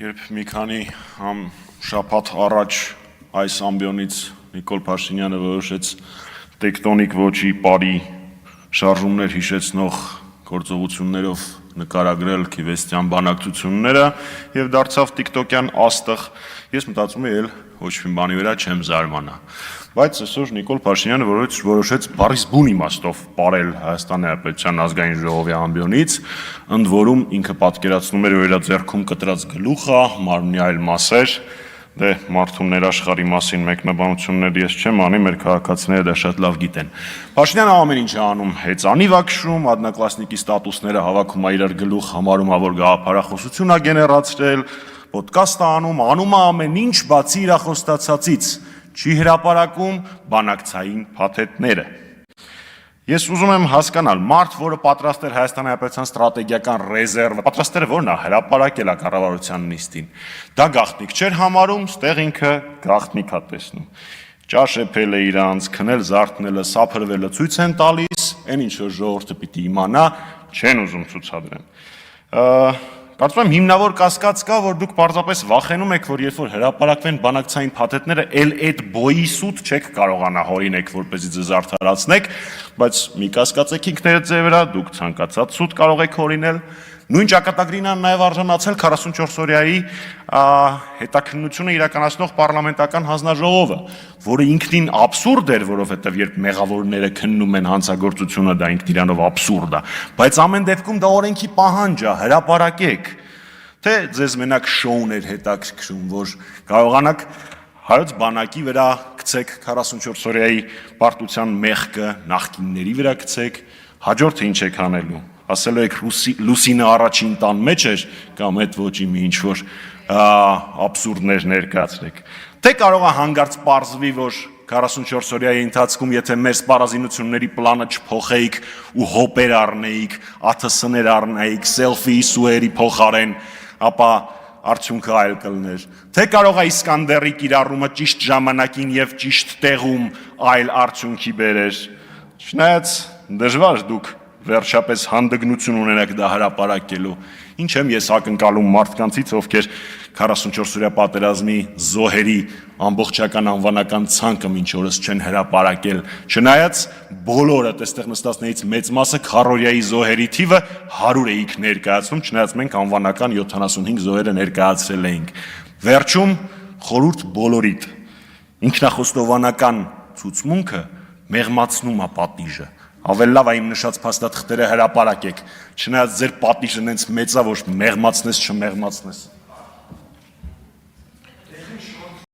Երբ մի քանի շաբաթ առաջ այս ամբիոնից Նիկոլ Փաշինյանը որոշեց տեկտոնիկ ոճի բարի շարժումներ հիշեցնող գործողություններով նկարագրել քիվեստյան բանակցությունները եւ դարձավ տիկտոկյան աստղ, ես մտածում եմ ոչ մի բանի վրա չեմ զարմանա։ Բայց այսօր Նիկոլ Փաշինյանը որոշեց բառից բուն իմաստով ապարել Հայաստանի Հանրապետության ազգային ժողովի ամբիոնից, ընդ որում ինքը պատկերացնում էր, որ իր ձեռքում կտրած գլուխը, մարմնի այլ մասեր, դե մարդու ներաշխարհի մասին մեկնաբանություններ ես չեմ անի, մեր քաղաքացիները դա շատ լավ գիտեն։ Փաշինյանը ամեն ինչ է անում, հեծանիվ է քշում, одноклассники ստատուսները հավաքում է իրար գլուխ, համարում է, որ գաղափարախոսություն է գեներացրել, ոդկաստ է անում է ամեն ինչ, բացի իր խոստացածից, չի հրապարակում բանակցային փաթեթները։ Ես ուզում եմ հասկանալ, մարդ, որը պատրաստ էր Հայաստանի Հանրապետության ստրատեգիական ռեզերվը, պատրաստ էր որն է հրապարակել կառավարության նիստին, դա գաղտնիք չէր համարում, ստեղ ինքը գաղտնիք է տեսնում։ Ճաշեպել է իրանց, քնել զարթնելը, սափրվելը ցույց են տալիս, այն ինչ որ ժողովուրդը պիտի իմանա, չեն ուզում ցուցադրեն։ Կարծում եմ հիմնավոր կասկած կա, որ դուք պարզապես վախենում եք, որ երբ որ հրապարակվեն բանակցային փաթեթները, այդ բոյի սուտ չեք կարողանա հորինեք, որպեսզի ձեզ արդարացնեք, բայց մի կասկածեք ինքներդ ձեր վրա, դուք ցանկացած սուտ կարող եք հորինել։ Նույն ճակատագրին է նաև արժանացել 44-օրյայի հետաքննությունը իրականացնող պարլամենտական հանձնաժողովը, որը ինքնին աբսուրդ էր, որովհետև երբ մեղավորները քննում են հանցագործությունը, դա ինքն իրանով աբսուրդ է, բայց ամեն դեպքում դա օրենքի պահանջ է, հրապարակեք, թե ձեզ մենակ շոուն էր հետաքրքրում, որ կարողանաք հայոց բանակի վրա գցեք 44-օրյայի պարտության մեղքը, նախկինների վրա գցեք, հաջորդը ինչ եք անելու։ Ասելու եք Լուսինը առաջին տան մեջ էր կամ այդ ոճի մի ինչ-որ աբսուրդներ ներկայացրեք։ Թե կարող է հանգարց պարզվի, որ 44-օրյայի ընթացքում, եթե մեր սպառազինությունների պլանը չփոխեիք ու հոպեր առնեիք, ԱԹՍ-ներ առնեիք, սելֆի սուերի փոխարեն, ապա արդյունքը այլ կլներ։ Թե կարող է Իսկանդերի կիրառումը ճիշտ ժամանակին եւ ճիշտ տեղում այլ արդյունքի բերեր։ Չնայած դժվար դուք վերջապես հանդգնություն ունենաք դա հրապարակելու։ Ինչ եմ ես ակնկալում մարդկանցից, ովքեր 44-օրյա պատերազմի զոհերի ամբողջական անվանական ցանկը մինչ օրս չեն հրապարակել, չնայած բոլորը այստեղ նստածներից մեծ մասը քառօրյայի զոհերի թիվը 100 էիք ներկայացնում, չնայած մենք անվանական 75 զոհերը ներկայացրել էինք։ Վերջում խորհուրդ բոլորիդ, ինքնախոստովանական ցուցմունքը մեղմացնում է պատիժը։ Ավելի լավ է իմ նշած փաստաթղթերը հրապարակեք, չնայած ձեր պատիժը նենց մեծ է, որ մեղմացնես չմեղմացնես։